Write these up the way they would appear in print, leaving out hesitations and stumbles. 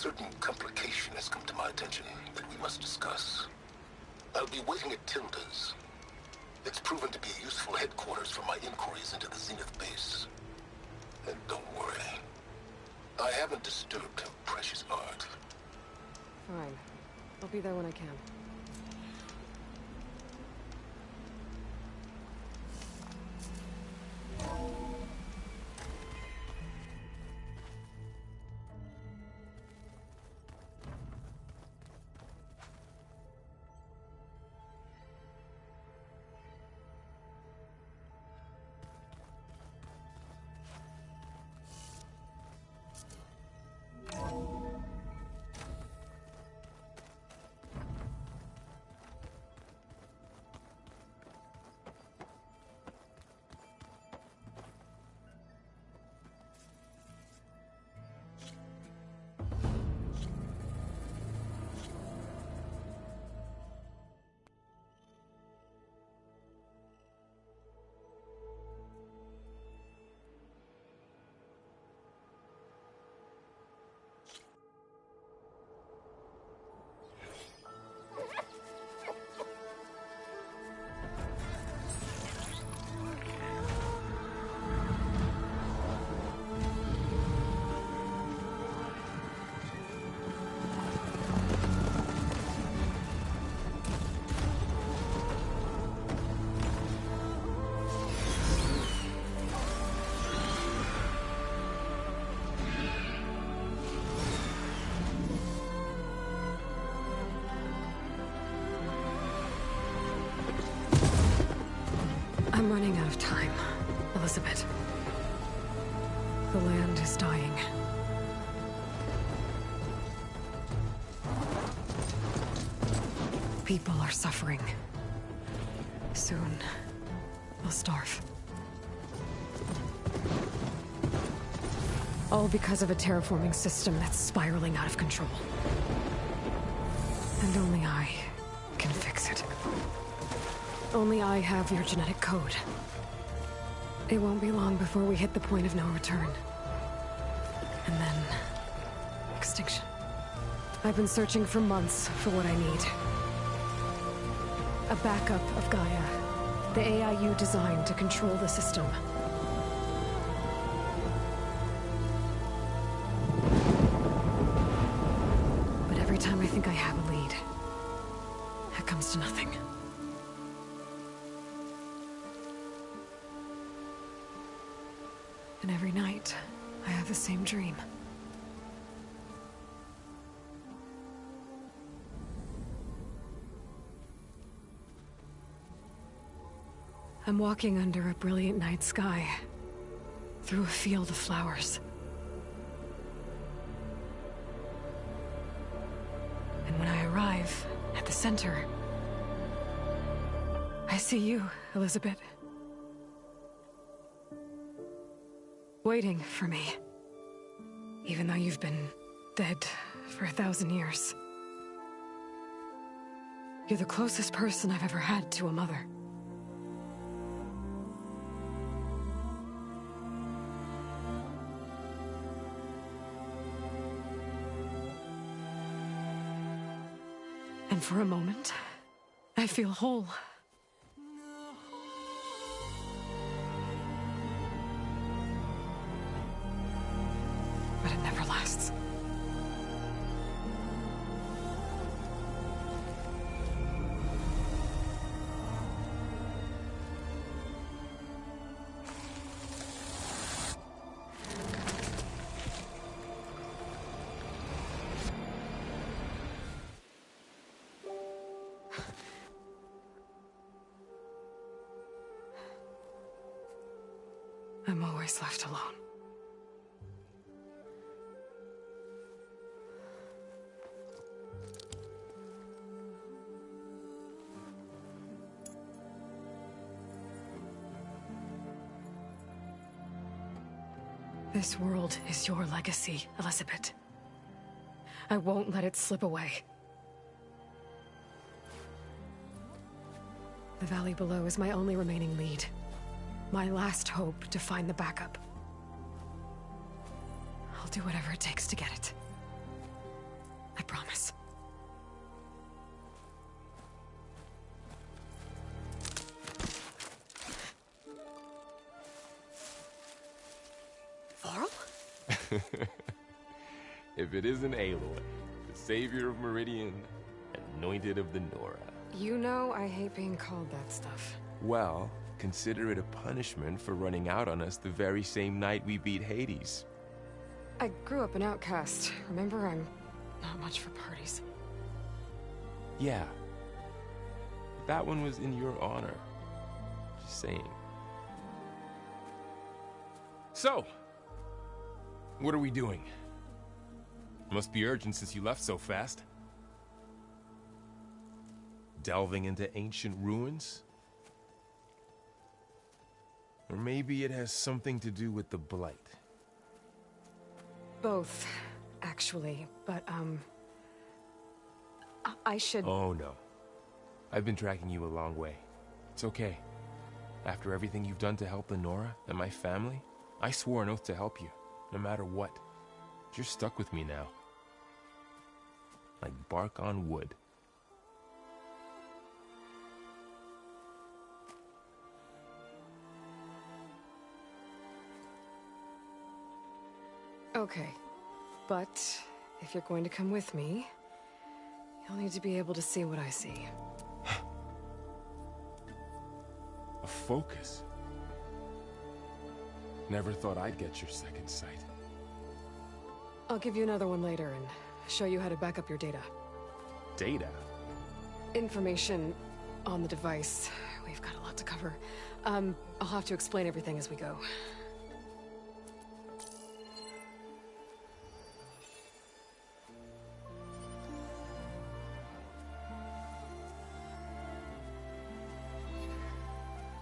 certain complication has come to my attention that we must discuss. I'll be waiting at Tilda's. It's proven to be a useful headquarters for my inquiries into the Zenith base. And don't worry, I haven't disturbed her precious art. Fine. I'll be there when I can. I'm running out of time, Elizabeth. The land is dying. People are suffering. Soon, they'll starve. All because of a terraforming system that's spiraling out of control. And only I can fix it. Only I have your genetic code. It won't be long before we hit the point of no return. And then... extinction. I've been searching for months for what I need. A backup of Gaia. The AI you designed to control the system. But every time I think I have a lead, it comes to nothing. And every night, I have the same dream. I'm walking under a brilliant night sky, through a field of flowers. And when I arrive at the center, I see you, Elizabeth. Waiting for me. Even though you've been dead for 1,000 years. You're the closest person I've ever had to a mother. And for a moment, I feel whole. But it never lasts. I'm always left alone. This world is your legacy, Elizabeth. I won't let it slip away. The valley below is my only remaining lead. My last hope to find the backup. I'll do whatever it takes to get it. I promise. Varl? If it isn't Aloy, the savior of Meridian, anointed of the Nora. You know I hate being called that stuff. Well, consider it a punishment for running out on us the very same night we beat Hades. I grew up an outcast. Remember, I'm not much for parties. Yeah. That one was in your honor. Just saying. So, what are we doing? Must be urgent since you left so fast. Delving into ancient ruins? Or maybe it has something to do with the Blight. Both, actually, but, I should... Oh, no. I've been tracking you a long way. It's okay. After everything you've done to help the Nora and my family, I swore an oath to help you, no matter what. You're stuck with me now. Like bark on wood. Okay, but if you're going to come with me, you'll need to be able to see what I see. A focus? Never thought I'd get your second sight. I'll give you another one later and show you how to back up your data. Data? Information on the device. We've got a lot to cover. I'll have to explain everything as we go.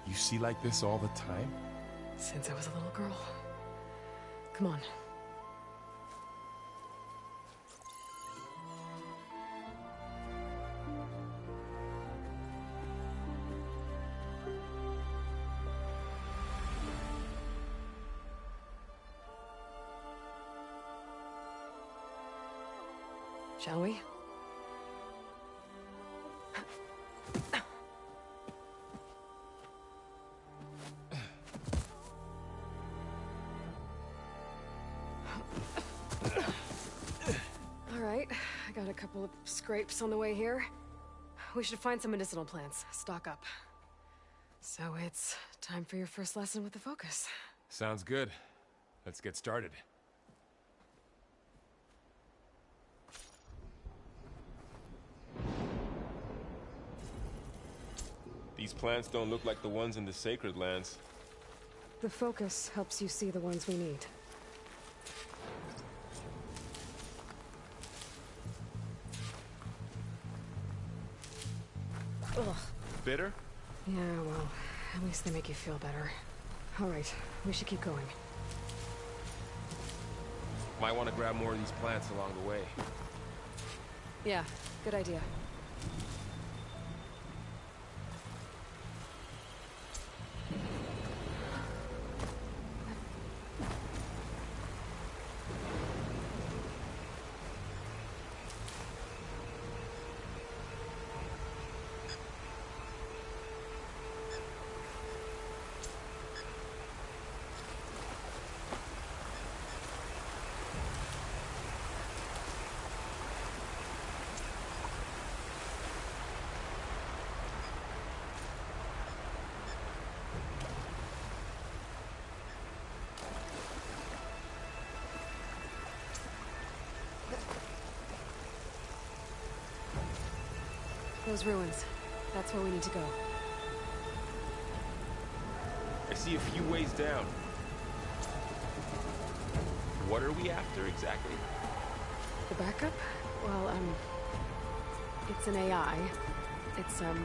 You see like this all the time? Since I was a little girl. Come on. Shall we? All right, I got a couple of scrapes on the way here. We should find some medicinal plants, stock up. So it's time for your first lesson with the focus. Sounds good. Let's get started. These plants don't look like the ones in the Sacred Lands. The focus helps you see the ones we need. Ugh. Bitter? Yeah, well, at least they make you feel better. All right, we should keep going. Might want to grab more of these plants along the way. Yeah, good idea. Those ruins. That's where we need to go. I see a few ways down. What are we after exactly? The backup? Well, it's an AI. It's hard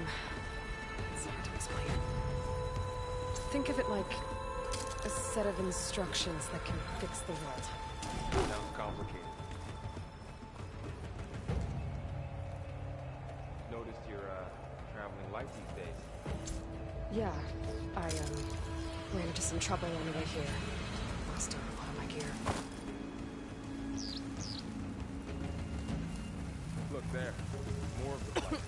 to explain. Think of it like a set of instructions that can fix the world. Sounds complicated. Noticed you're traveling light these days. Yeah, I, ran into some trouble on the way here. Lost a lot of my gear. there. More of the fight.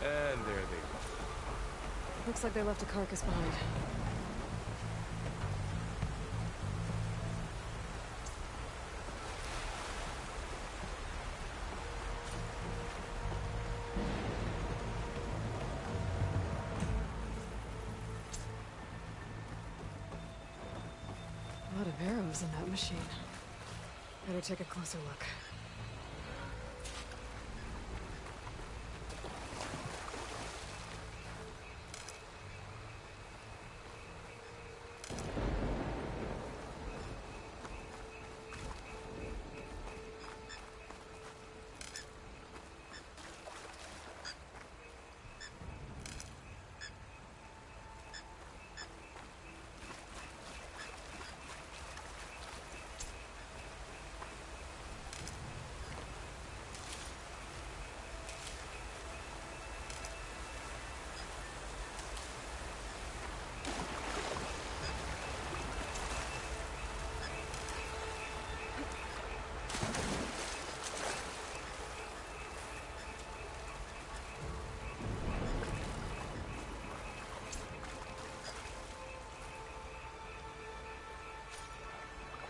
And there they go. Looks like they left a carcass behind. A lot of arrows in that machine. Better take a closer look.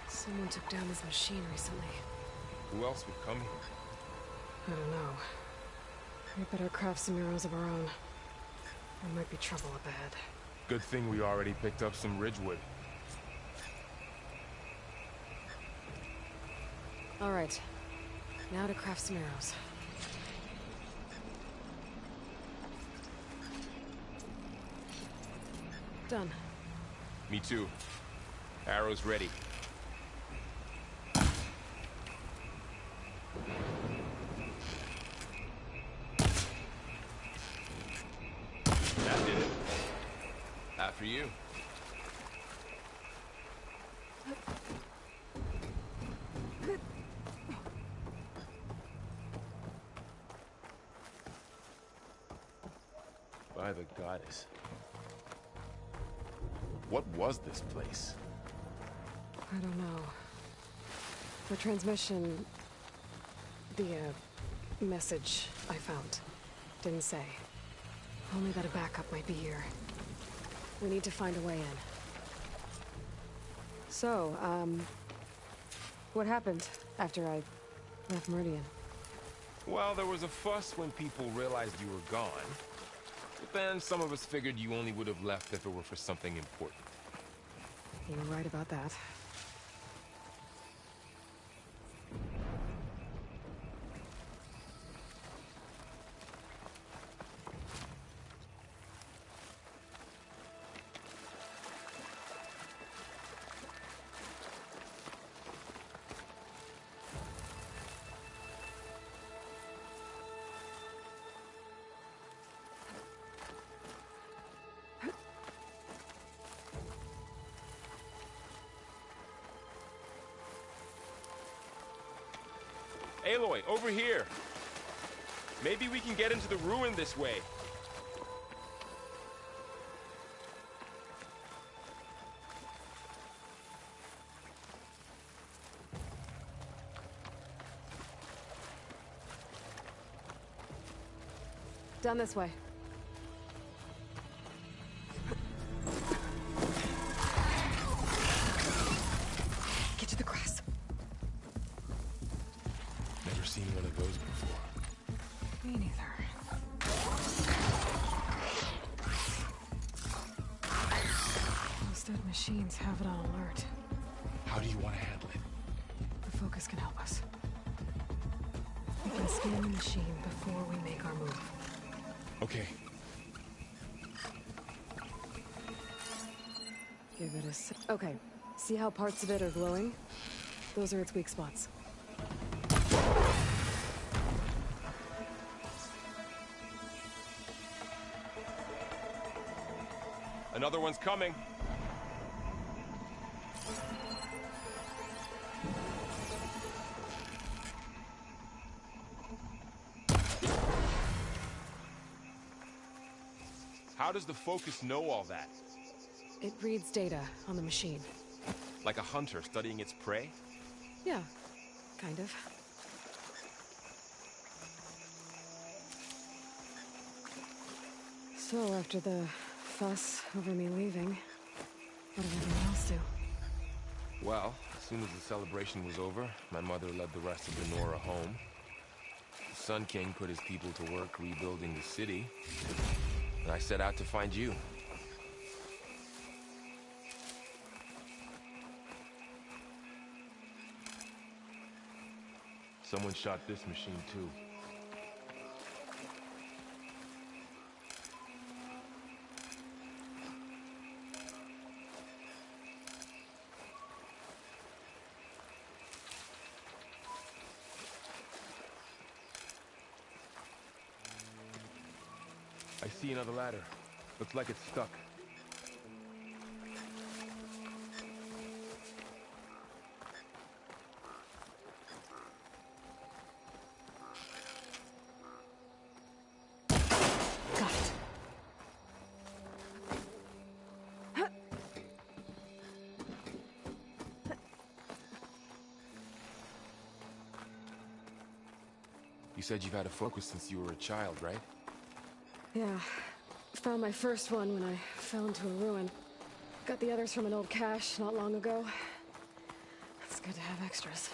Someone took down his machine recently. Who else would come here? I don't know. We better craft some arrows of our own. There might be trouble up ahead. Good thing we already picked up some ridgewood. All right. Now to craft some arrows. Done. Me too. Arrows ready. That did it. After you. By the goddess. What was this place? I don't know. The transmission... the, message I found didn't say. Only that a backup might be here. We need to find a way in. So, what happened after I left Meridian? Well, there was a fuss when people realized you were gone. But then some of us figured you only would have left if it were for something important. You were right about that. Aloy, over here! Maybe we can get into the ruin this way. Down this way. Get to the grass. Never seen one of those before. Me neither. Those dead machines have it on alert. How do you want to handle it? The focus can help us. We can scan the machine before we make our move. Okay. Give it a okay. See how parts of it are glowing? Those are its weak spots. Another one's coming. How does the Focus know all that? It reads data on the machine. Like a hunter studying its prey? Yeah, kind of. So, after the fuss over me leaving, what did everyone else do? Well, as soon as the celebration was over, my mother led the rest of the Nora home. The Sun King put his people to work rebuilding the city, and I set out to find you. Someone shot this machine too. I see another ladder. Looks like it's stuck. Got it. You said you've had a Focus since you were a child, right? Yeah. Found my first one when I fell into a ruin. Got the others from an old cache not long ago. It's good to have extras.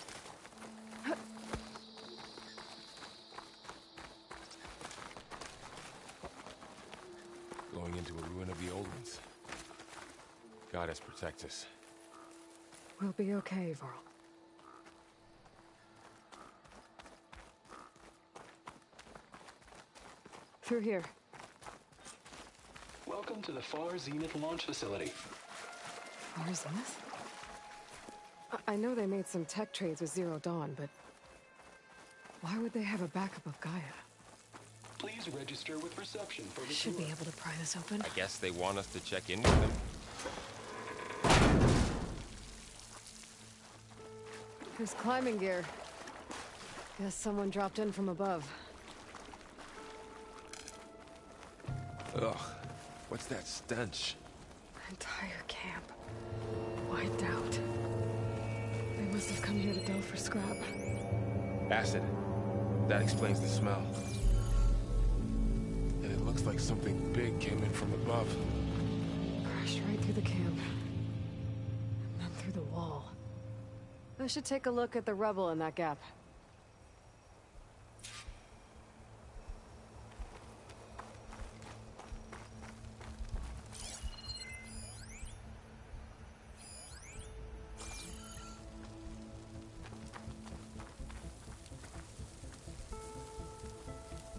Going into a ruin of the old ones. Goddess protect us. We'll be okay, Varl. Through here. Welcome to the Far Zenith launch facility. Far Zenith? I know they made some tech trades with Zero Dawn, but why would they have a backup of Gaia? Please register with reception for the Should tour. be able to pry this open. I guess they want us to check in with them. There's climbing gear. Guess someone dropped in from above. Ugh, what's that stench? Entire camp. Wiped out. They must have come here to delve for scrap. Acid. That explains the smell. And it looks like something big came in from above. Crashed right through the camp. And then through the wall. I should take a look at the rubble in that gap.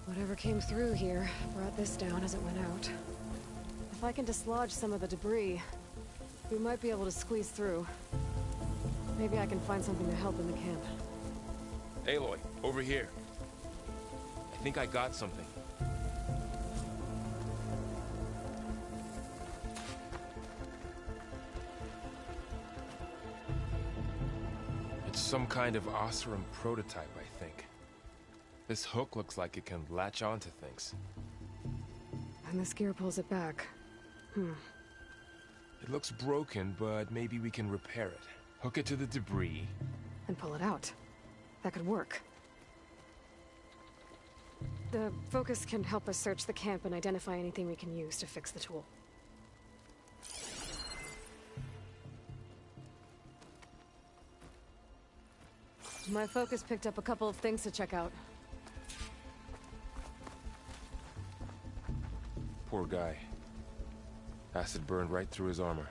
Whatever came through here brought this down as it went out. If I can dislodge some of the debris, we might be able to squeeze through. Maybe I can find something to help in the camp. Aloy, over here. I think I got something. It's some kind of Osram prototype, I think. This hook looks like it can latch onto things. And this gear pulls it back. It looks broken, but maybe we can repair it. Hook it to the debris. And pull it out. That could work. The Focus can help us search the camp and identify anything we can use to fix the tool. My Focus picked up a couple of things to check out. Poor guy. Acid burned right through his armor.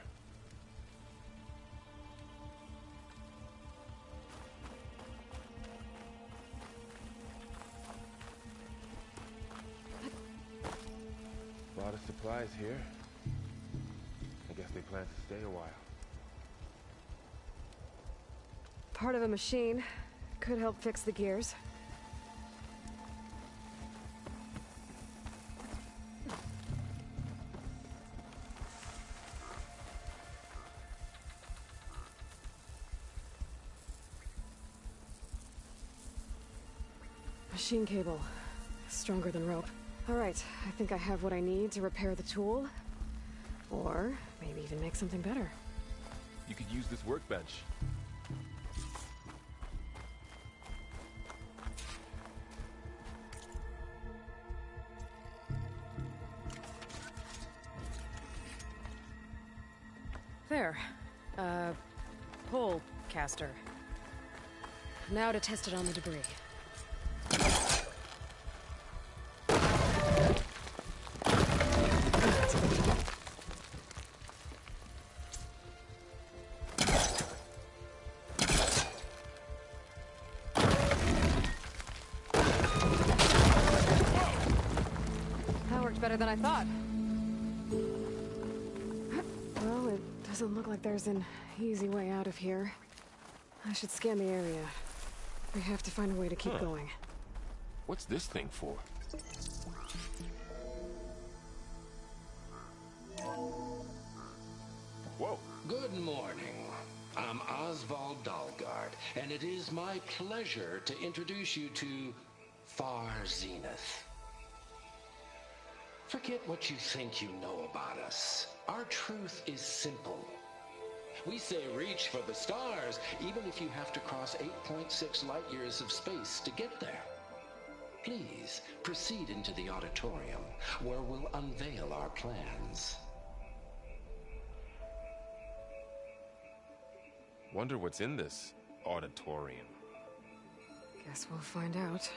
A lot of supplies here. I guess they plan to stay a while. Part of a machine. Could help fix the gears. Machine cable. Stronger than rope. Alright, I think I have what I need to repair the tool. Or maybe even make something better. You could use this workbench. There. Pole caster. Now to test it on the debris. That worked better than I thought. Well, it doesn't look like there's an easy way out of here. I should scan the area. We have to find a way to keep going. What's this thing for? Whoa. Good morning. I'm Oswald Dalgard, and it is my pleasure to introduce you to Far Zenith. Forget what you think you know about us. Our truth is simple. We say reach for the stars, even if you have to cross 8.6 light years of space to get there. Please proceed into the auditorium, where we'll unveil our plans. Wonder what's in this auditorium. Guess we'll find out.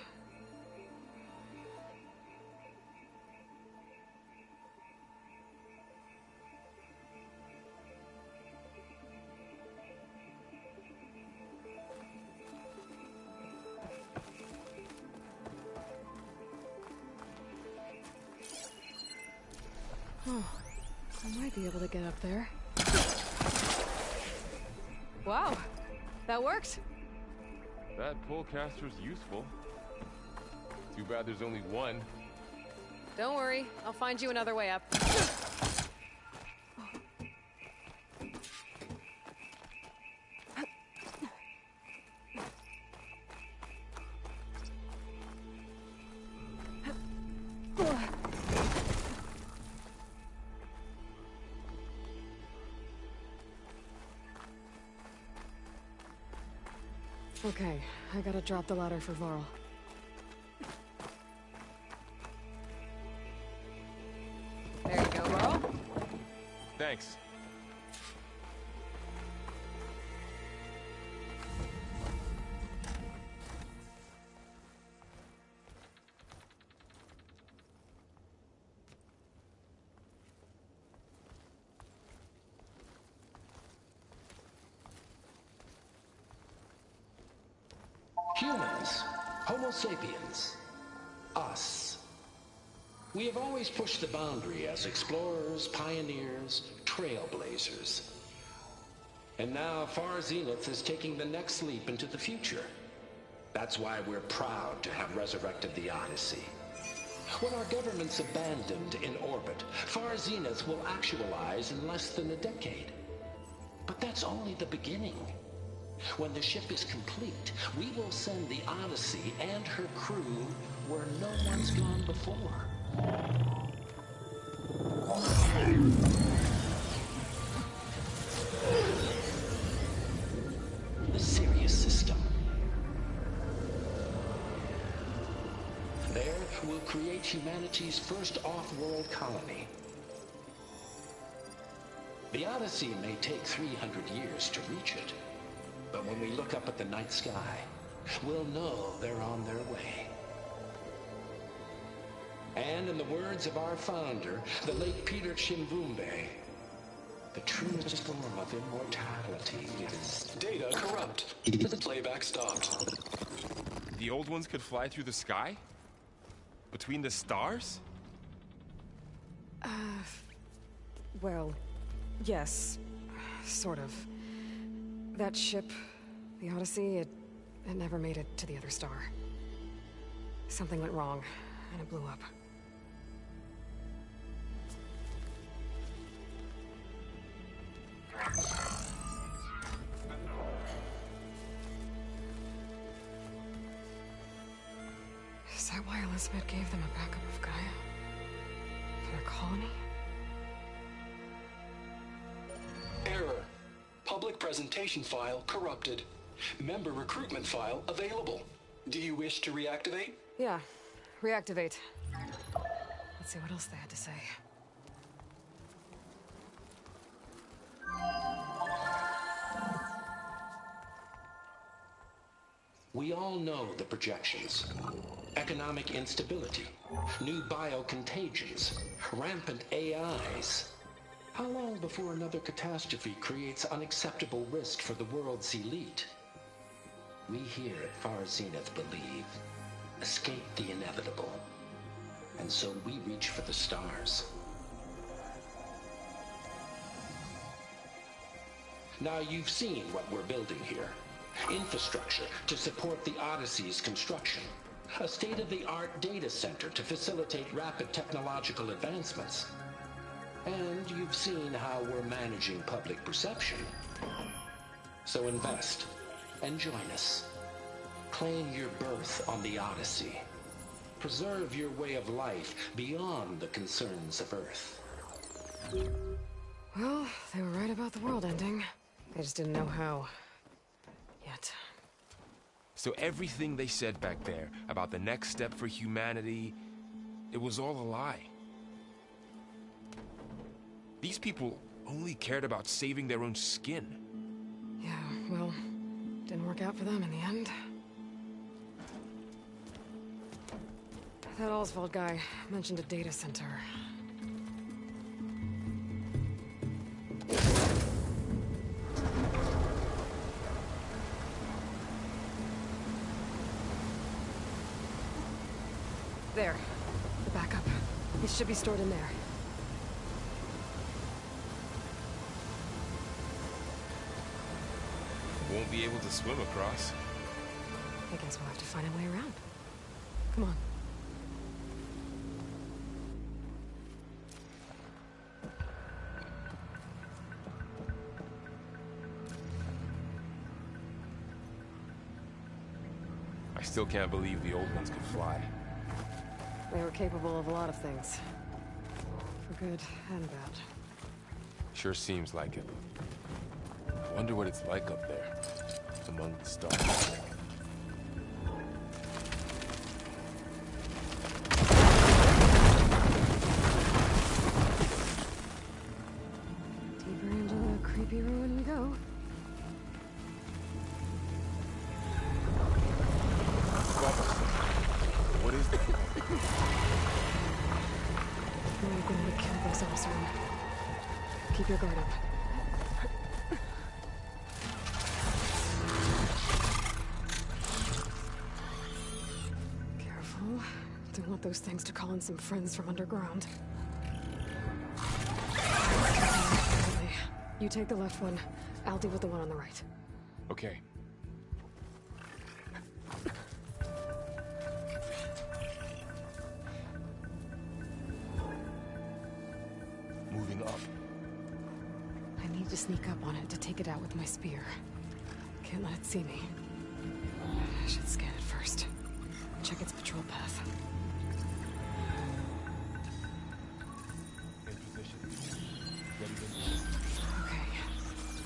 Oh, I might be able to get up there. Wow, that worked. That pole caster's useful. Too bad there's only one. Don't worry, I'll find you another way up. Okay, I gotta drop the ladder for Varl. There you go, Varl. Thanks. Humans, Homo sapiens, us. We have always pushed the boundary as explorers, pioneers, trailblazers. And now Far Zenith is taking the next leap into the future. That's why we're proud to have resurrected the Odyssey. When our government's abandoned in orbit, Far Zenith will actualize in less than a decade. But that's only the beginning. When the ship is complete, we will send the Odyssey and her crew where no one's gone before. The Sirius system. There, we'll create humanity's first off-world colony. The Odyssey may take 300 years to reach it. But when we look up at the night sky, we'll know they're on their way. And in the words of our founder, the late Peter Chimbumbe, the truest form of immortality is... Data corrupt. The playback stopped. The old ones could fly through the sky? Between the stars? Well, yes. Sort of. That ship, the Odyssey, it never made it to the other star. Something went wrong, and it blew up. Is that why Elizabeth gave them a backup of Gaia? For their colony? Error. Public presentation file corrupted. Member recruitment file available. Do you wish to reactivate? Yeah. Reactivate. Let's see what else they had to say. We all know the projections. Economic instability, new biocontagions, rampant AIs. How long before another catastrophe creates unacceptable risk for the world's elite? We here at Far Zenith believe, escape the inevitable. And so we reach for the stars. Now you've seen what we're building here. Infrastructure to support the Odyssey's construction. A state-of-the-art data center to facilitate rapid technological advancements. And you've seen how we're managing public perception. So invest and join us. Claim your berth on the Odyssey. Preserve your way of life beyond the concerns of Earth. Well, they were right about the world ending. They just didn't know how. Yet. So everything they said back there about the next step for humanity, it was all a lie. These people only cared about saving their own skin. Yeah, well, didn't work out for them in the end. That Oswald guy mentioned a data center. There. The backup. It should be stored in there. Won't be able to swim across. I guess we'll have to find a way around. Come on. I still can't believe the old ones could fly. They were capable of a lot of things. For good and bad. Sure seems like it. I wonder what it's like up there, among the stars. Deeper into the creepy ruin we go. What is that? We're going to kill those Osram. Keep your guard up. Careful. Don't want those things to call in some friends from underground. You take the left one. I'll deal with the one on the right. Okay. Moving up. I need to sneak up on it to take it out with my spear. Can't let it see me. I should scan it first. Check its patrol path. In position. Ready to move. Okay.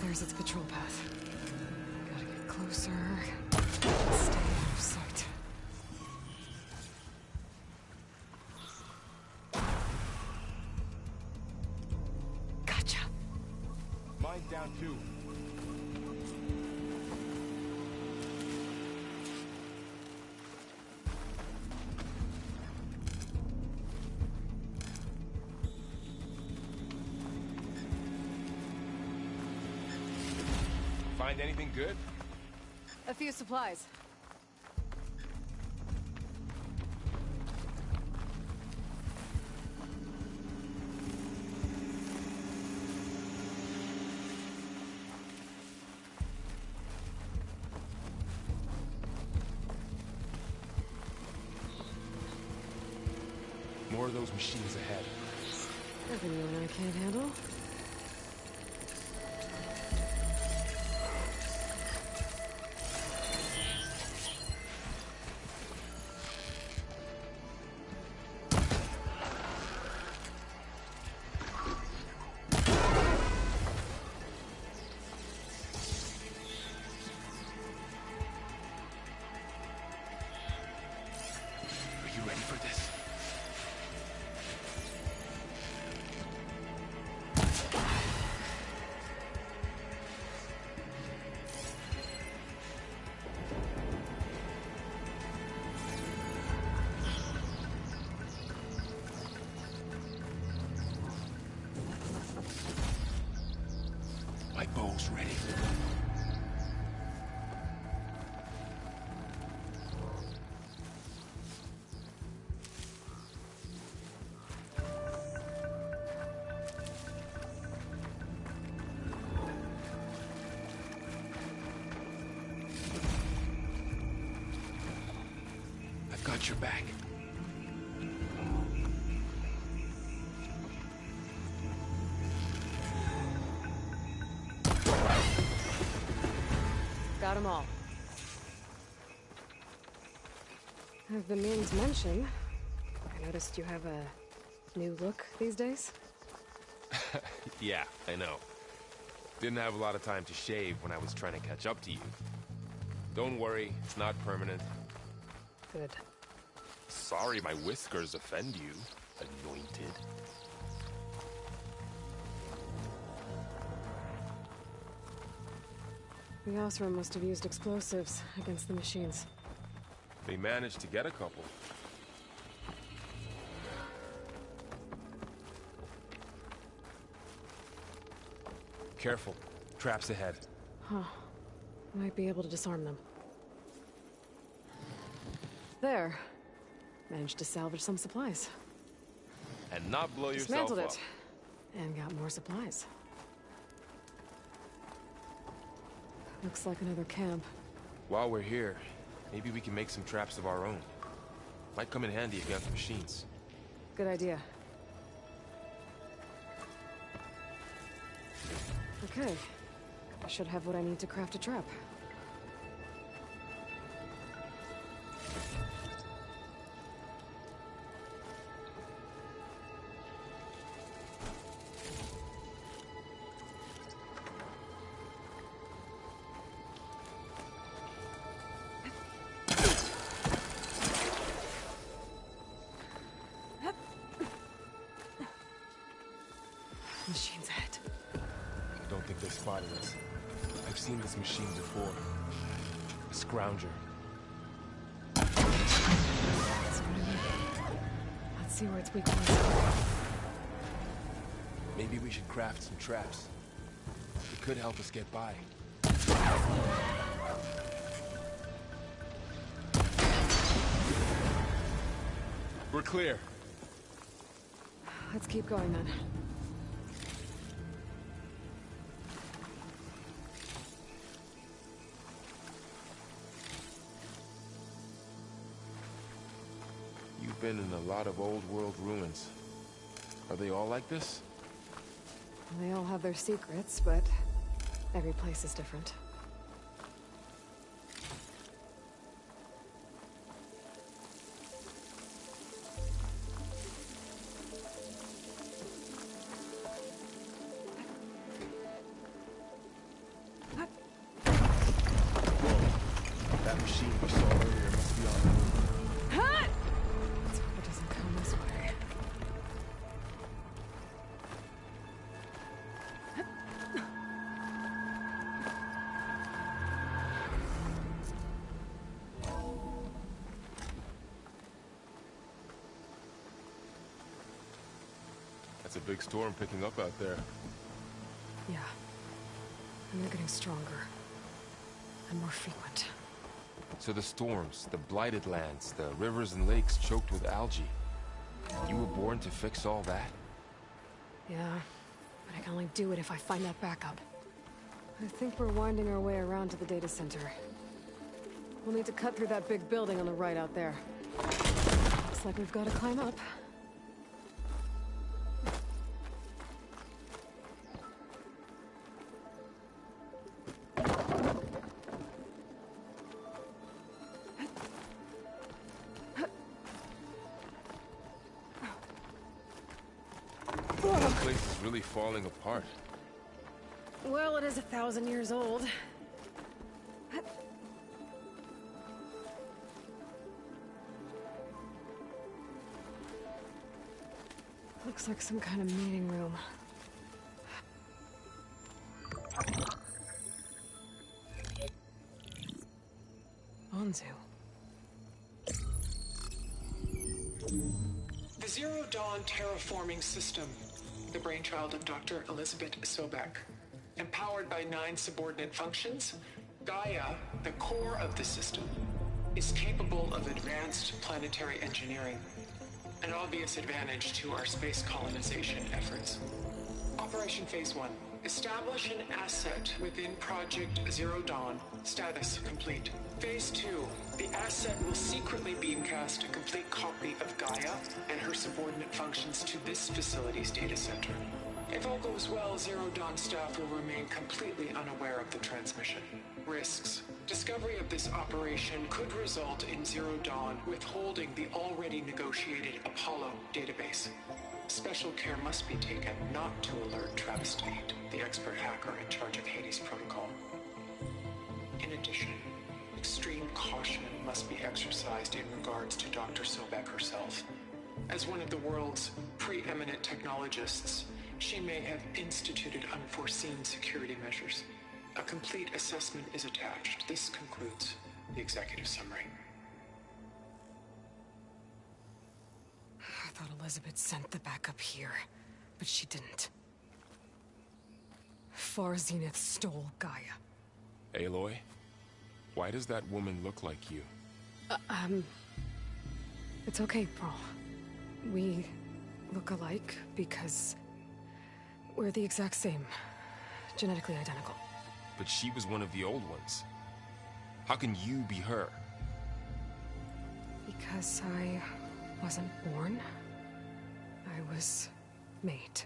There's its patrol path. Gotta get closer. Stay out of sight. Gotcha. Mine's down too. Find anything good? A few supplies. More of those machines ahead. Nothing you and I can't handle. looks ready. I've got your back. Got them all. I've been meaning to mention, I noticed you have a new look these days. Yeah, I know. Didn't have a lot of time to shave when I was trying to catch up to you. Don't worry, it's not permanent. Good. Sorry my whiskers offend you, anointed. The Osram must have used explosives against the machines. They managed to get a couple. Careful. Traps ahead. Huh. Might be able to disarm them. There. Managed to salvage some supplies. And not blow yourself Dismantled up. it. And got more supplies. Looks like another camp. While we're here, maybe we can make some traps of our own. Might come in handy against machines. Good idea. Okay. I should have what I need to craft a trap. Machine's ahead. I don't think they spotted us. I've seen this machine before. A scrounger. That's what I need. Let's see where its weak points are. Maybe we should craft some traps. It could help us get by. We're clear. Let's keep going then. You've been in a lot of old world ruins. Are they all like this? They all have their secrets, but every place is different. Whoa. That machine we saw earlier must be on. Let's hope it doesn't come this way. That's a big storm picking up out there. Yeah. And they're getting stronger. And more frequent. So the storms, the blighted lands, the rivers and lakes choked with algae. You were born to fix all that? Yeah. But I can only do it if I find that backup. I think we're winding our way around to the data center. We'll need to cut through that big building on the right out there. Looks like we've got to climb up. This place is really falling apart. Well, it is 1,000 years old. Looks like some kind of meeting room. Onzu. The Zero Dawn terraforming system, the brainchild of Dr. Elizabeth Sobek. Empowered by 9 subordinate functions, Gaia, the core of the system, is capable of advanced planetary engineering, an obvious advantage to our space colonization efforts. Operation Phase 1. Establish an asset within Project Zero Dawn. Status complete. Phase 2. The asset will secretly beamcast a complete copy of Gaia and her subordinate functions to this facility's data center. If all goes well, Zero Dawn staff will remain completely unaware of the transmission. Risks. Discovery of this operation could result in Zero Dawn withholding the already negotiated Apollo database. Special care must be taken not to alert Travis Tate, the expert hacker in charge of Hades Protocol. In addition, extreme caution must be exercised in regards to Dr. Sobek herself. As one of the world's preeminent technologists, she may have instituted unforeseen security measures. A complete assessment is attached. This concludes the executive summary. I thought Elizabeth sent the backup here, but she didn't. Far Zenith stole Gaia. Aloy, why does that woman look like you? It's okay, Pearl. We look alike because we're the exact same. Genetically identical. But she was one of the old ones. How can you be her? Because I wasn't born. I was made.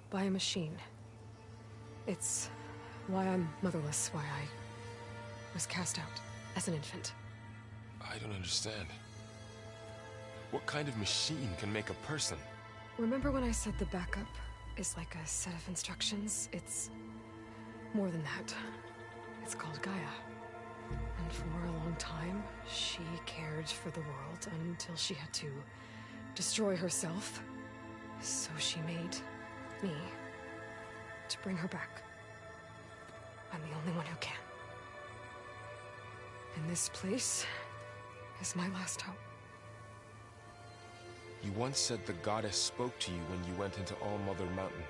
By a machine. It's why I'm motherless, why I was cast out as an infant. I don't understand. What kind of machine can make a person? Remember when I said the backup is like a set of instructions? It's more than that. It's called Gaia. And for a long time, she cared for the world until she had to destroy herself. So she made me to bring her back. I'm the only one who can. And this place is my last hope. You once said the goddess spoke to you when you went into All Mother Mountain.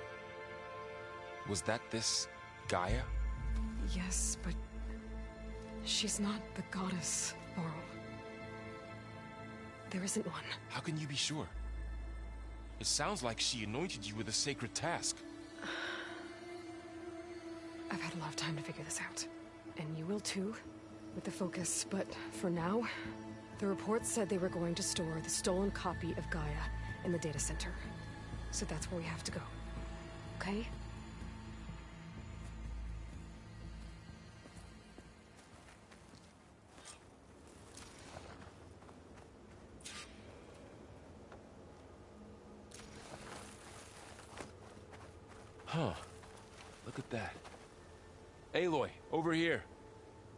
Was that this Gaia? Yes, but she's not the goddess, Laurel. There isn't one. How can you be sure? It sounds like she anointed you with a sacred task. I've had a lot of time to figure this out. And you will too, with the focus. But for now, the report said they were going to store the stolen copy of Gaia in the data center. So that's where we have to go. Okay? Huh. Look at that. Aloy, over here.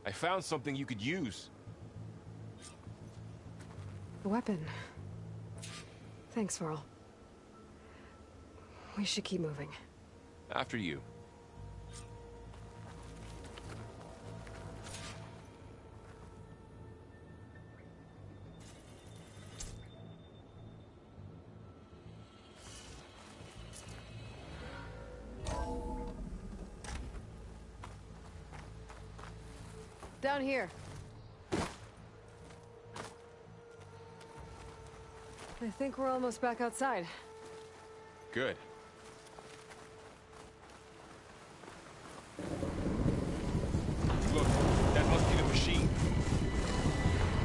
I found something you could use. A weapon. Thanks, Varl. We should keep moving. After you. Down here. I think we're almost back outside. Good. Look, that must be the machine.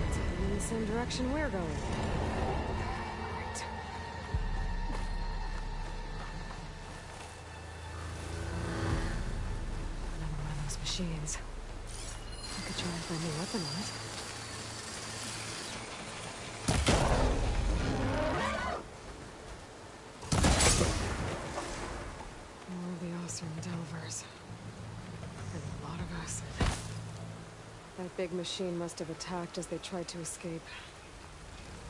It's heading in the same direction we're going. Right. Another one of those machines. I could try and find a weapon on it. More of the Ossern Delvers. And a lot of acid. That big machine must have attacked as they tried to escape.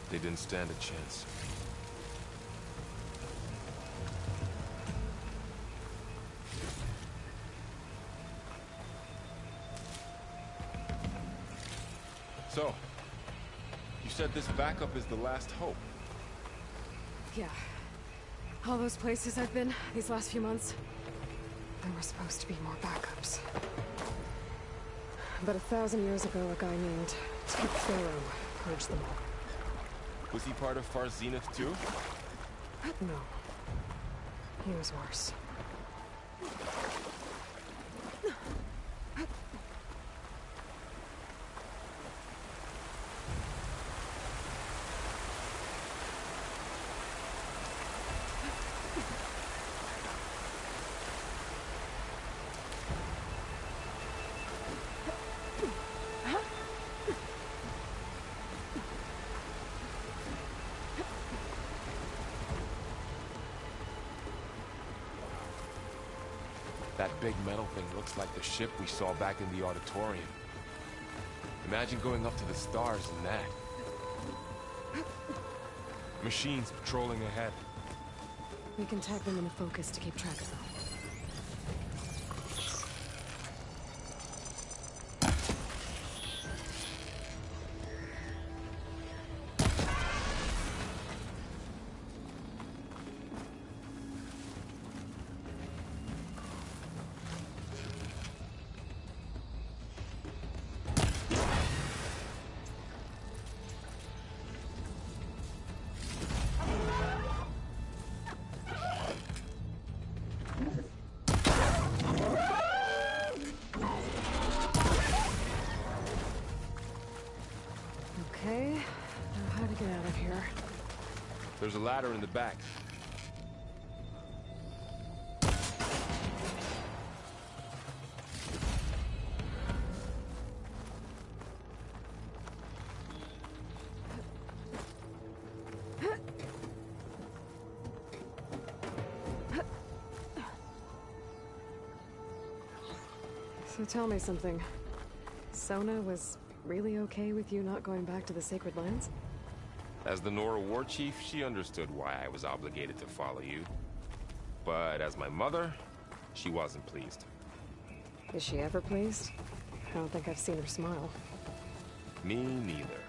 They didn't stand a chance. So, you said this backup is the last hope. Yeah. All those places I've been these last few months. There were supposed to be more backups. But 1,000 years ago, a guy named Pharaoh purged them all. Was he part of Far Zenith too? No. He was worse. That big metal thing looks like the ship we saw back in the auditorium. Imagine going up to the stars in that. Machines patrolling ahead. We can tag them in the focus to keep track of them. Okay, now how to get out of here? There's a ladder in the back. So tell me something. Sona was really okay with you not going back to the Sacred Lands? As the Nora war chief, she understood why I was obligated to follow you. But as my mother, she wasn't pleased. Is she ever pleased? I don't think I've seen her smile. Me neither.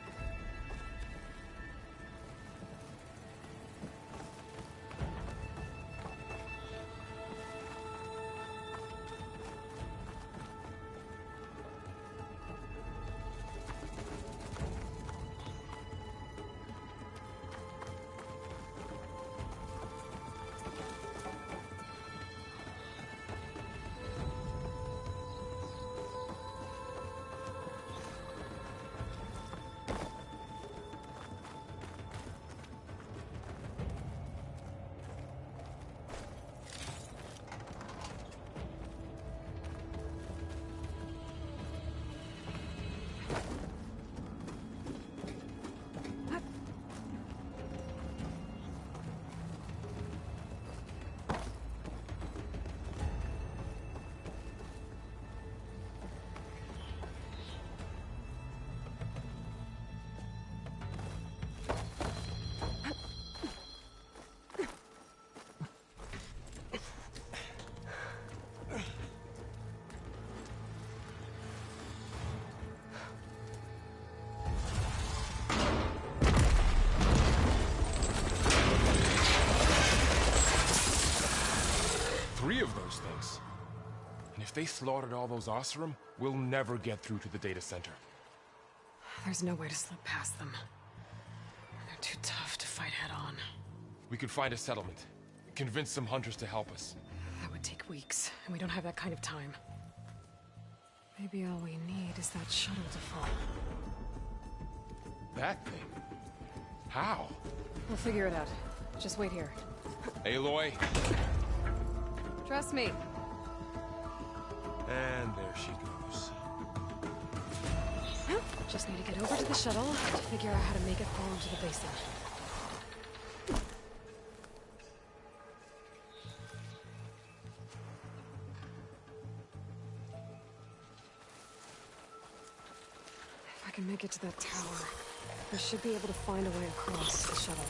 Three of those things. And if they slaughtered all those Oseram, we'll never get through to the data center. There's no way to slip past them. They're too tough to fight head-on. We could find a settlement. Convince some hunters to help us. That would take weeks, and we don't have that kind of time. Maybe all we need is that shuttle to fall. That thing? How? We'll figure it out. Just wait here. Aloy. Trust me. And there she goes. Just need to get over to the shuttle to figure out how to make it fall into the basin. If I can make it to that tower, I should be able to find a way across to the shuttle.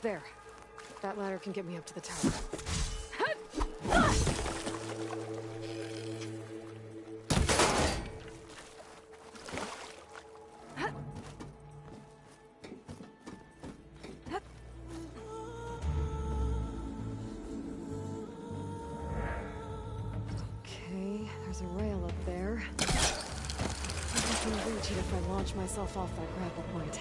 There. That ladder can get me up to the tower. Okay, there's a rail up there. I can reach it if I launch myself off that grapple point.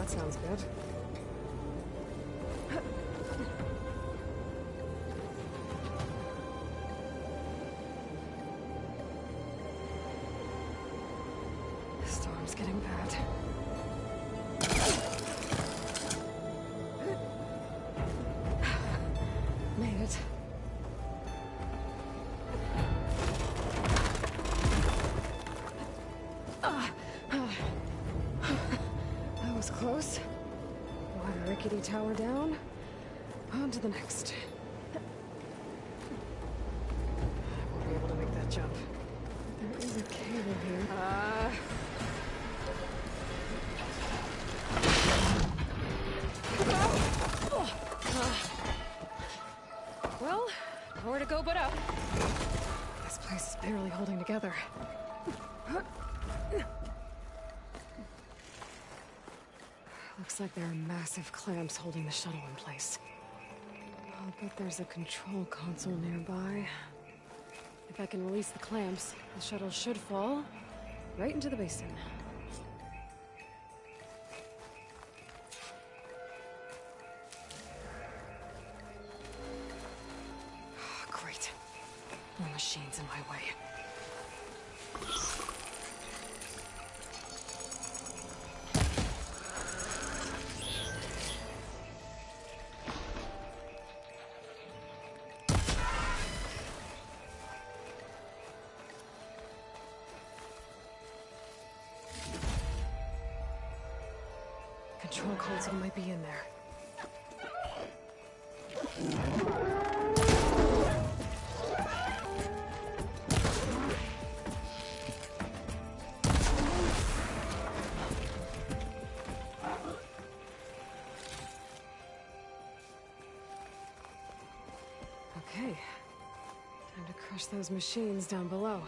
Sounds good. The storm's getting bad. Made it. That was close. One rickety tower down. On to the next. I won't be able to make that jump. There is a cable here. Well, nowhere to go but up. This place is barely holding together. Looks like there are massive clamps holding the shuttle in place. I'll bet there's a control console nearby. If I can release the clamps, the shuttle should fall right into the basin. Great. More machines in my way. Control console might be in there. Okay. Time to crush those machines down below.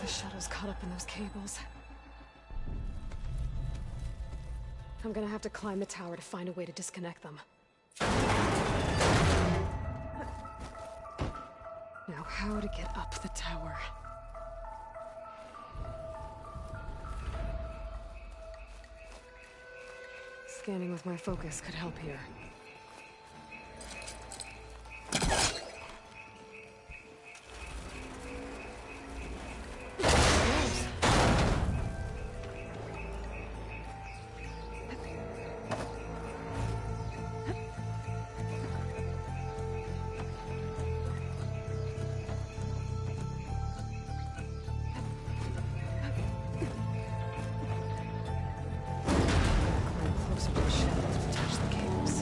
The shuttle's caught up in those cables. I'm gonna have to climb the tower to find a way to disconnect them. Now, how to get up the tower? Scanning with my focus could help here. Climb closer to the shuttle to touch the cables.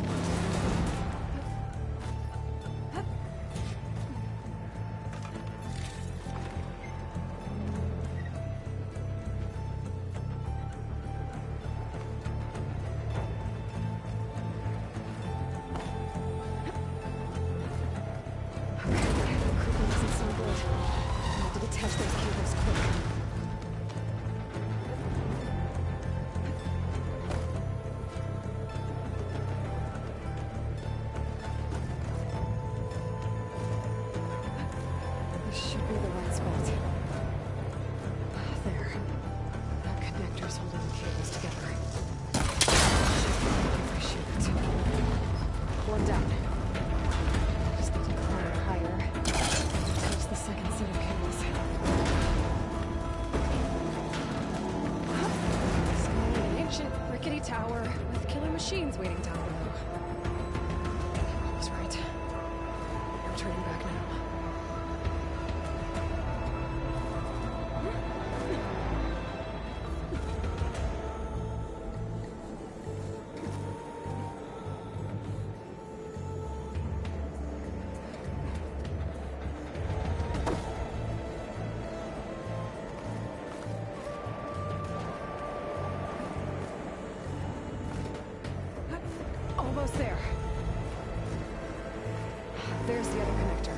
empty tower with killer machines waiting down below. I was right. We're turning back now. Almost there. There's the other connector.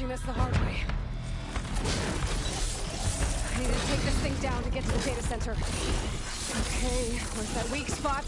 This the hard way. I need to take this thing down to get to the data center. Okay, where's that weak spot?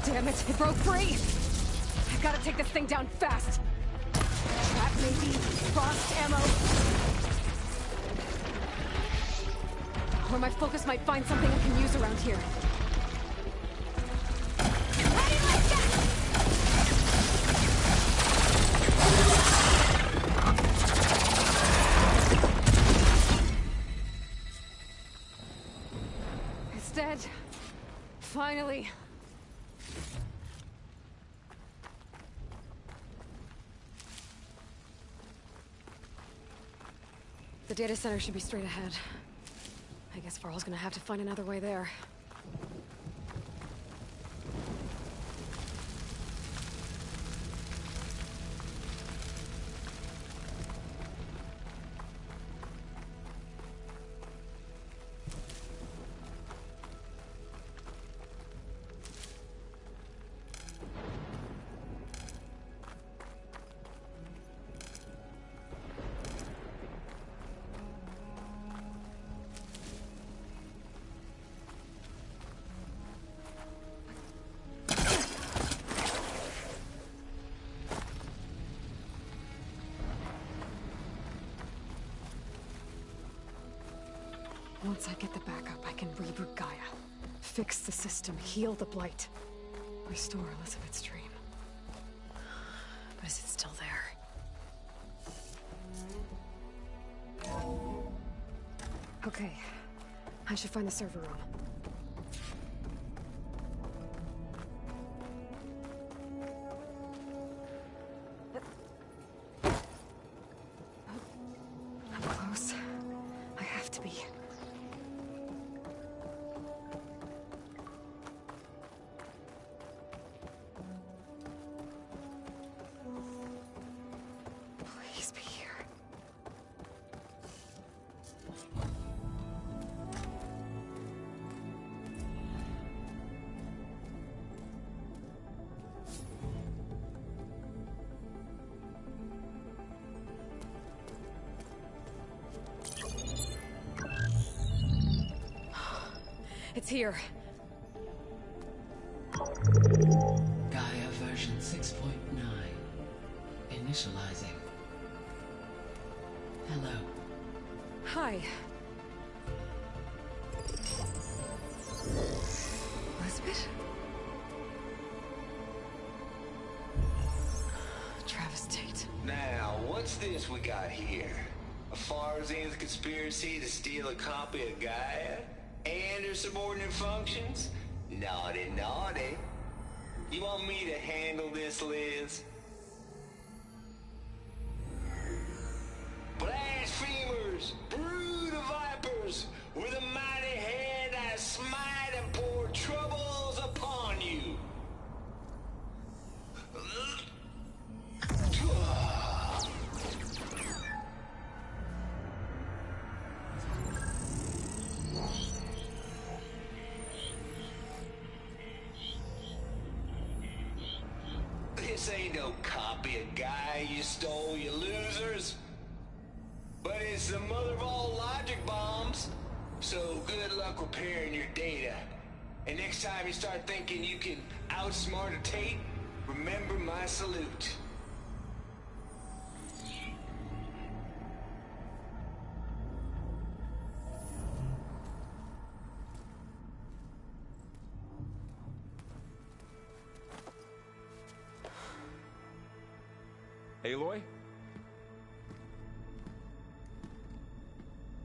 Damn it, it broke free! I've gotta take this thing down fast! Trap maybe? Frost ammo? Or my focus might find something I can use around here. Ready, let's go! It's dead. Finally. The data center should be straight ahead. I guess Varl's gonna have to find another way there. Once I get the backup, I can reboot Gaia. Fix the system, heal the Blight. Restore Elizabeth's dream. But is it still there? Okay. I should find the server room. I'm close. I have to be. Please be here. It's here. Gaia version 6.9. Initializing. Hello. Hi. Elizabeth? Travis Tate. Now, what's this we got here? A far Zenith conspiracy to steal a copy of Gaia? And her subordinate functions? Naughty, naughty. You want me to handle this, Liz? Blasphemers! Brood of vipers! With a mighty hand I smite and pour troubles upon you! This ain't no copy of Gaia you stole, you losers. But it's the mother of all logic bombs. So good luck repairing your data. And next time you start thinking you can outsmart a Tate, remember my salute. Aloy?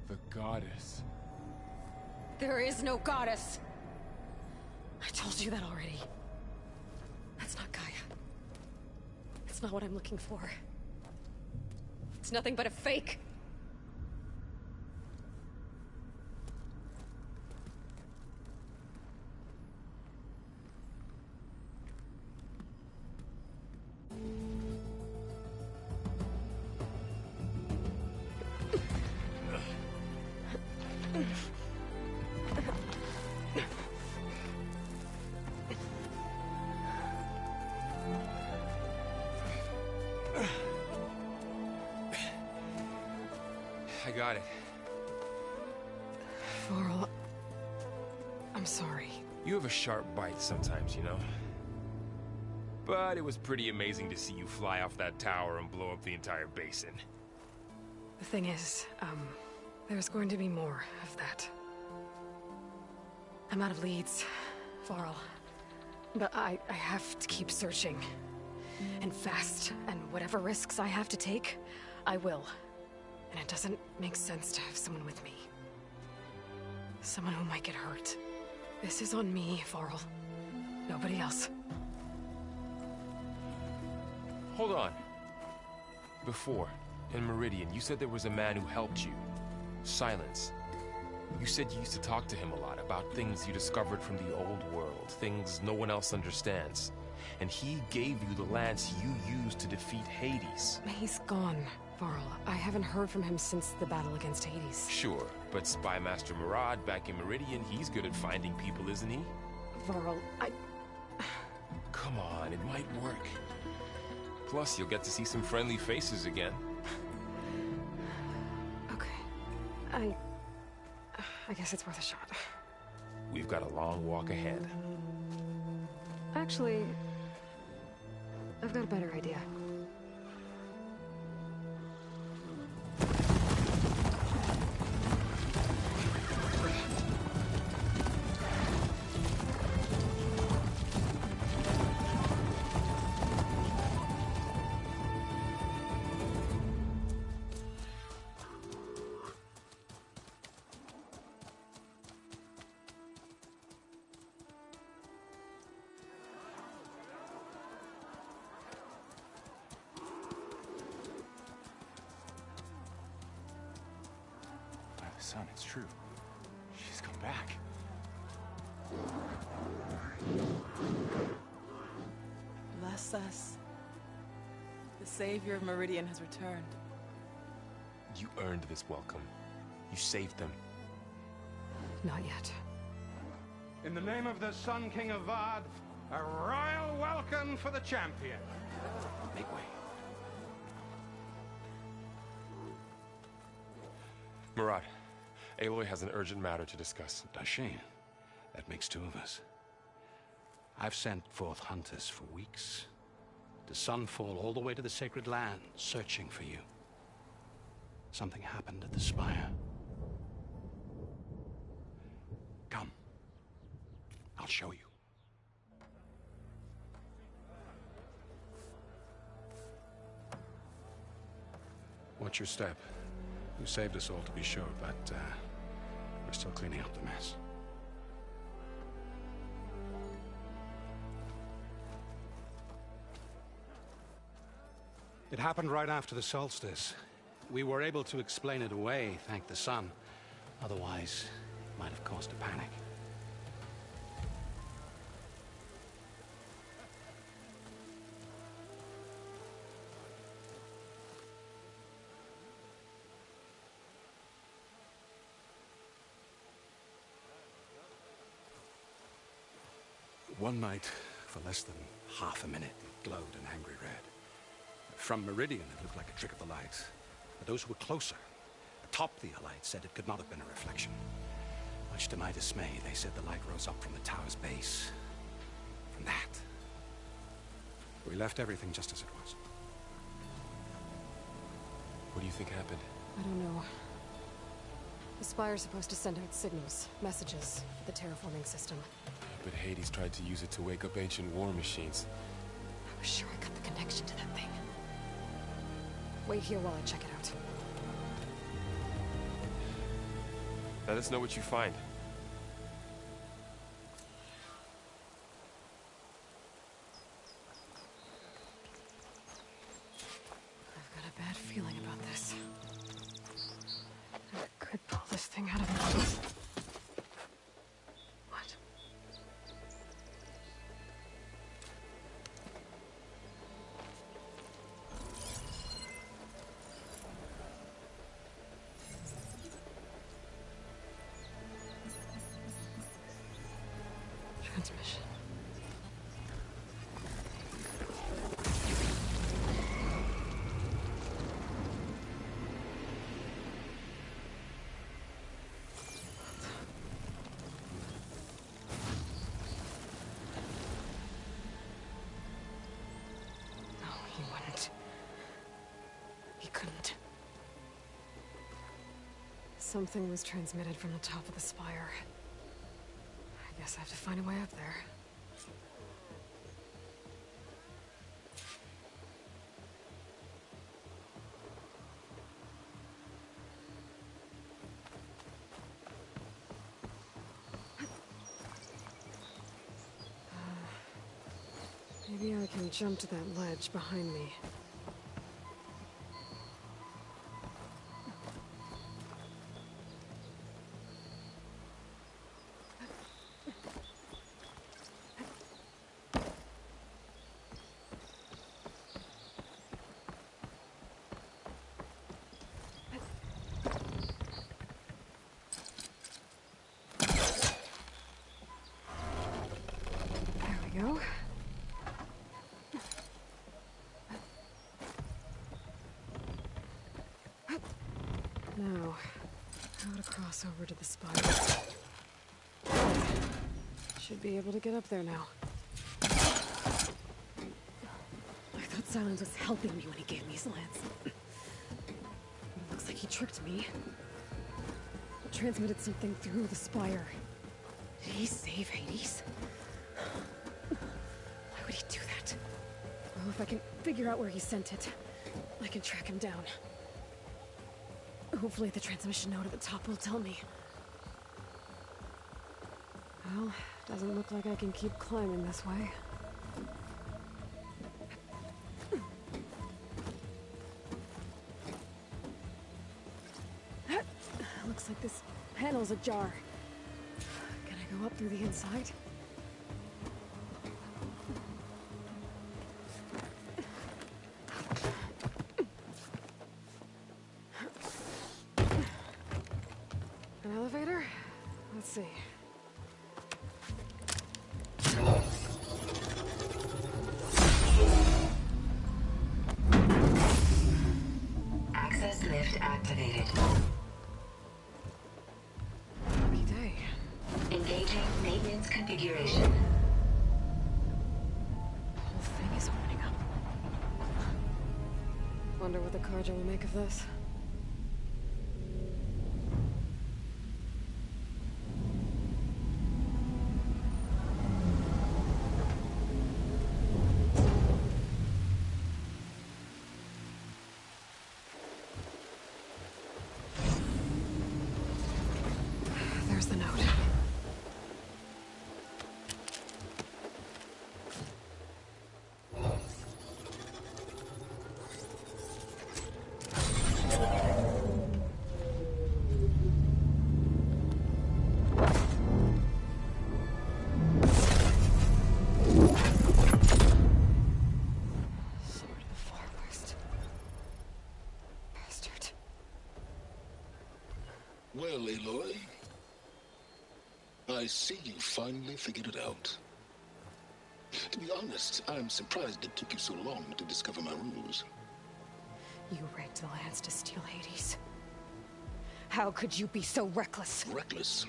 The goddess. There is no goddess. I told you that already. That's not Gaia. It's not what I'm looking for. It's nothing but a fake. I got it. Varl, I'm sorry. You have a sharp bite sometimes, you know? But it was pretty amazing to see you fly off that tower and blow up the entire basin. The thing is, there's going to be more of that. I'm out of leads, Varl. But I have to keep searching. And fast, and whatever risks I have to take, I will. And it doesn't make sense to have someone with me. Someone who might get hurt. This is on me, Varl. Nobody else. Hold on. Before, in Meridian, you said there was a man who helped you. Silence. You said you used to talk to him a lot about things you discovered from the old world, things no one else understands. And he gave you the lance you used to defeat Hades. He's gone, Varl. I haven't heard from him since the battle against Hades. Sure, but Spy Master Murad back in Meridian, he's good at finding people, isn't he? Varl, Come on, it might work. Plus, you'll get to see some friendly faces again. Okay. I guess it's worth a shot. We've got a long walk ahead. Actually, I've got a better idea. Son, it's true. She's come back. Bless us. The savior of Meridian has returned. You earned this welcome. You saved them. Not yet. In the name of the Sun King of Vard, a royal welcome for the champion. Make way. Murad, Aloy has an urgent matter to discuss. Dashane, That makes two of us. I've sent forth hunters for weeks, to Sunfall all the way to the Sacred Land, searching for you. Something happened at the Spire. Come. I'll show you. Watch your step. You saved us all, to be sure, but we're still cleaning up the mess. It happened right after the solstice. We were able to explain it away, thank the sun. Otherwise, it might have caused a panic. One night, for less than half a minute, it glowed an angry red. From Meridian, it looked like a trick of the light. But those who were closer, atop the light, said it could not have been a reflection. Much to my dismay, they said the light rose up from the tower's base. From that. We left everything just as it was. What do you think happened? I don't know. The Spire's supposed to send out signals, messages, for the terraforming system. But Hades tried to use it to wake up ancient war machines. I was sure I got the connection to that thing. Wait here while I check it out. Let us know what you find. I've got a bad feeling about this. I could pull this thing out of me. What? Transmission. No, he wouldn't. He couldn't. Something was transmitted from the top of the spire. I guess I have to find a way up there. Maybe I can jump to that ledge behind me. Go. Now, how to cross over to the spire. Should be able to get up there now. I thought Silence was helping me when he gave me his lance. But it looks like he tricked me. Transmitted something through the spire. Did he save Hades? Why would he do that? Well, if I can figure out where he sent it, I can track him down. Hopefully the transmission node at the top will tell me. Well, doesn't look like I can keep climbing this way. Looks like this panel's ajar. Can I go up through the inside? An elevator? Let's see. Access lift activated. Lucky day. Engaging maintenance Maintenance configuration. The whole thing is opening up. Wonder what the Carja will make of this. There's the note. Sword of the Far West. Bastard. Well, Aloy, I see you finally figured it out. To be honest, I'm surprised it took you so long to discover my rules. You rigged the lands to steal Hades. How could you be so reckless? Reckless?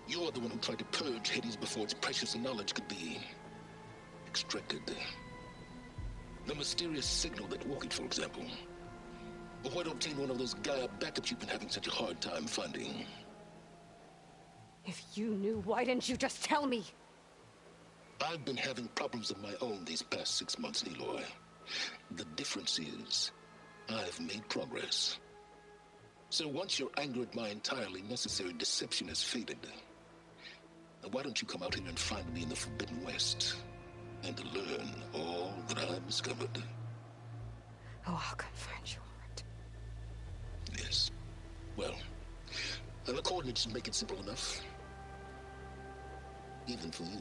You're the one who tried to purge Hades before its precious knowledge could be extracted. The mysterious signal that woke it, for example. Or why to obtain one of those Gaia backups you've been having such a hard time finding? If you knew, why didn't you just tell me? I've been having problems of my own these past 6 months, Aloy. The difference is, I've made progress. So once your anger at my entirely necessary deception has faded, why don't you come out here and find me in the Forbidden West, and learn all that I've discovered? Oh, I'll come find you, alright. Yes. Well, the coordinates make it simple enough. Even for you.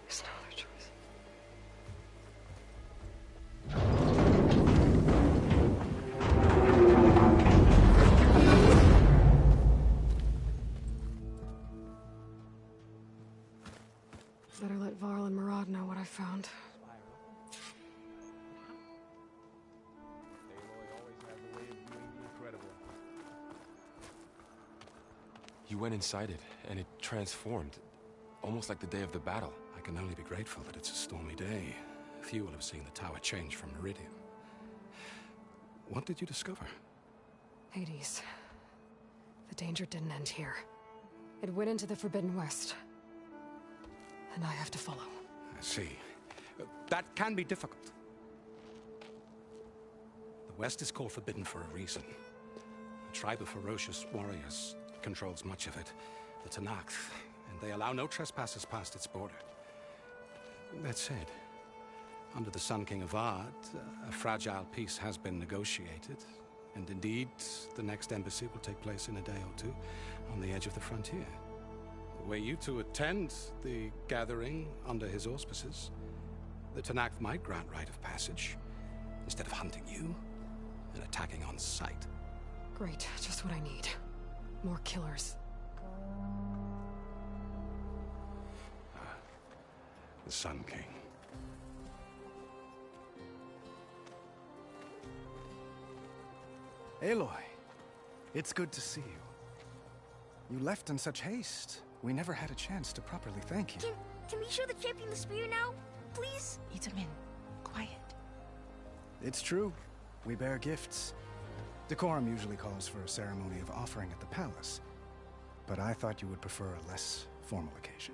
There's no other choice. Better let Varl and Murad know what I found. Aloy always has a way of doing the incredible. You went inside it, and it transformed. Almost like the day of the battle. I can only be grateful that it's a stormy day. Few will have seen the tower change from Meridian. What did you discover? Hades. The danger didn't end here. It went into the Forbidden West. And I have to follow. I see. That can be difficult. The West is called Forbidden for a reason. A tribe of ferocious warriors controls much of it. The Tanakh, and they allow no trespassers past its border. That said, under the Sun King of Ard, a fragile peace has been negotiated, and indeed, the next embassy will take place in a day or two on the edge of the frontier. Were you to attend the gathering under his auspices, the Tanakh might grant right of passage, instead of hunting you and attacking on sight. Great, just what I need. More killers. The Sun King. Aloy, it's good to see you. You left in such haste. We never had a chance to properly thank you. Can we show the champion the spear now? Please? Itamin, quiet. It's true. We bear gifts. Decorum usually calls for a ceremony of offering at the palace. But I thought you would prefer a less formal occasion.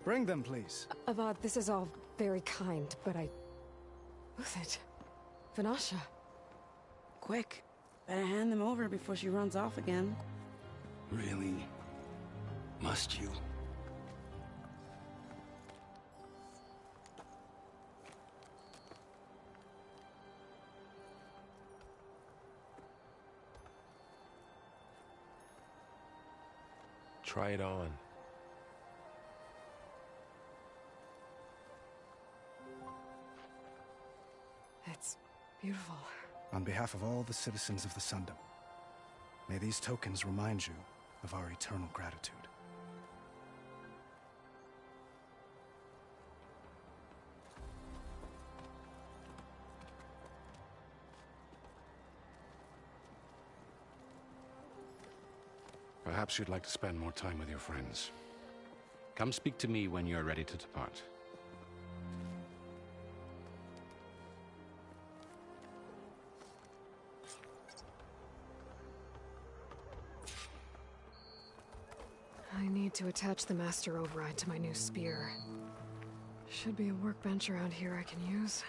Bring them, please. Avad, this is all very kind, but I... Who's it? Vanasha. Quick. Better hand them over before she runs off again. Really? Must you? Try it on. Beautiful. On behalf of all the citizens of the Sundom, may these tokens remind you of our eternal gratitude. Perhaps you'd like to spend more time with your friends. Come speak to me when you're ready to depart. I need to attach the Master Override to my new spear. Should be a workbench around here I can use.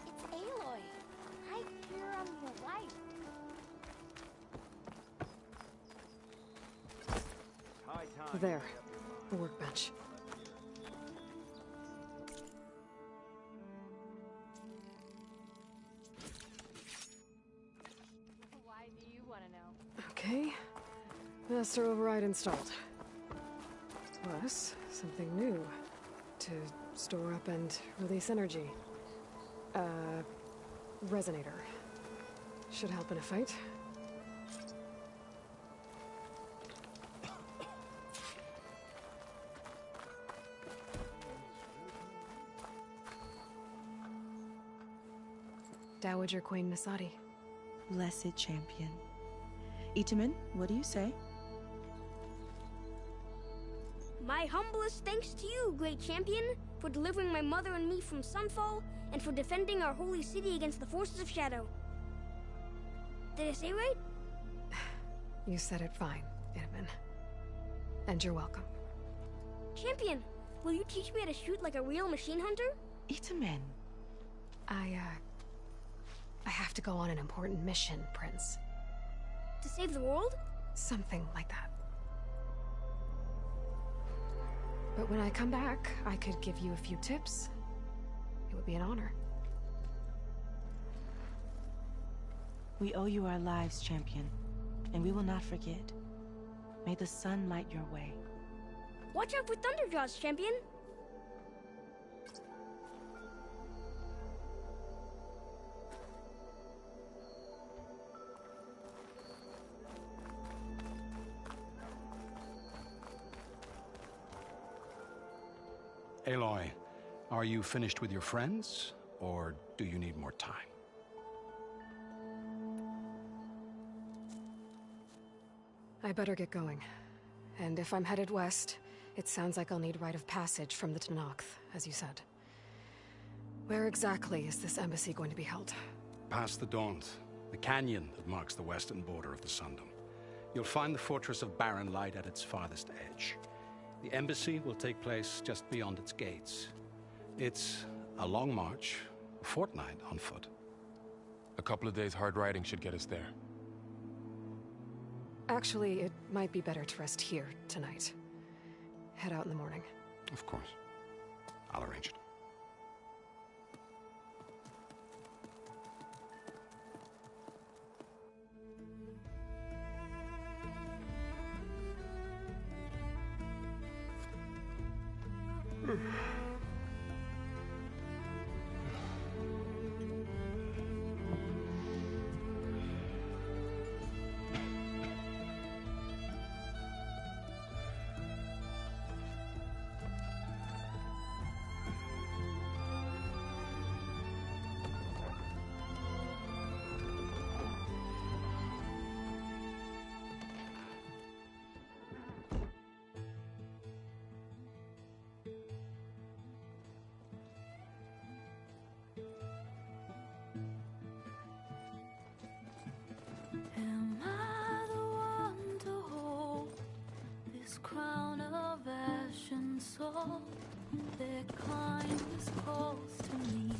It's Aloy. Right here on your right. There. The workbench. Why do you want to know? Okay. Master Override installed. Plus, something new. To store up and release energy. Resonator. Should help in a fight. Dowager Queen Nasadi. Blessed champion. Itamen, what do you say? My humblest thanks to you, great champion, for delivering my mother and me from Sunfall, and for defending our holy city against the forces of Shadow. Did I say right? You said it fine, Itamen. And you're welcome. Champion, will you teach me how to shoot like a real machine hunter? Itamen. I have to go on an important mission, Prince. To save the world? Something like that. But when I come back, I could give you a few tips. It would be an honor. We owe you our lives, champion, and we will not forget. May the sun light your way. Watch out for Thunderjaws, champion! Aloy, are you finished with your friends, or do you need more time? I better get going. And if I'm headed west, it sounds like I'll need rite of passage from the Tenakth, as you said. Where exactly is this embassy going to be held? Past the Daunt, the canyon that marks the western border of the Sundom. You'll find the fortress of Barren Light at its farthest edge. The embassy will take place just beyond its gates. It's a long march, a fortnight on foot. A couple of days hard riding should get us there. Actually, it might be better to rest here tonight. Head out in the morning. Of course. I'll arrange it. Am I the one to hold this crown of ash and salt? Their kindness calls to me.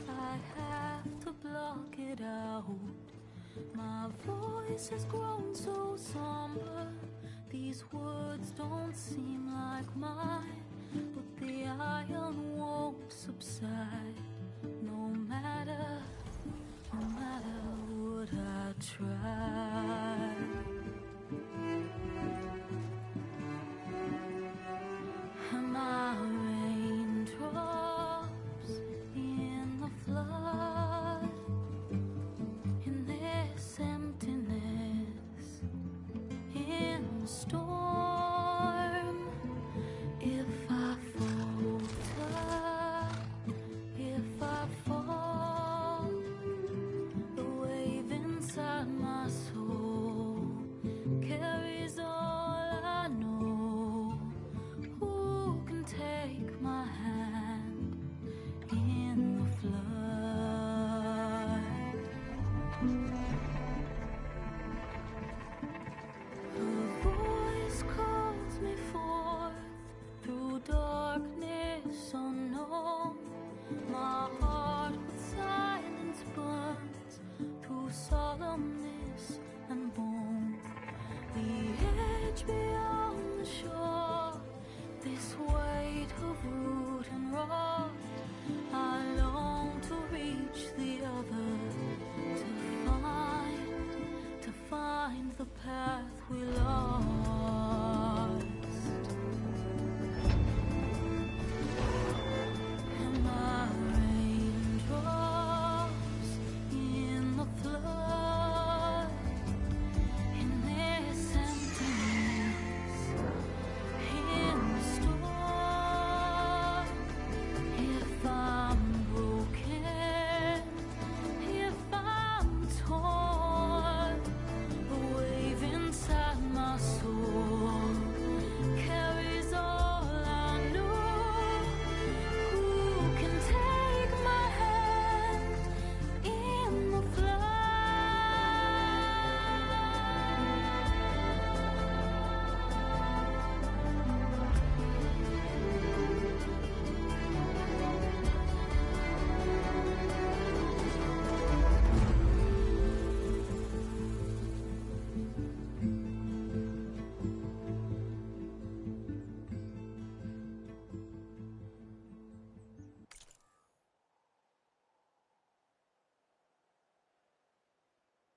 I have to block it out. My voice has grown so somber. These words don't seem like mine, but the iron won't subside. No matter what I try. Am I rain we love.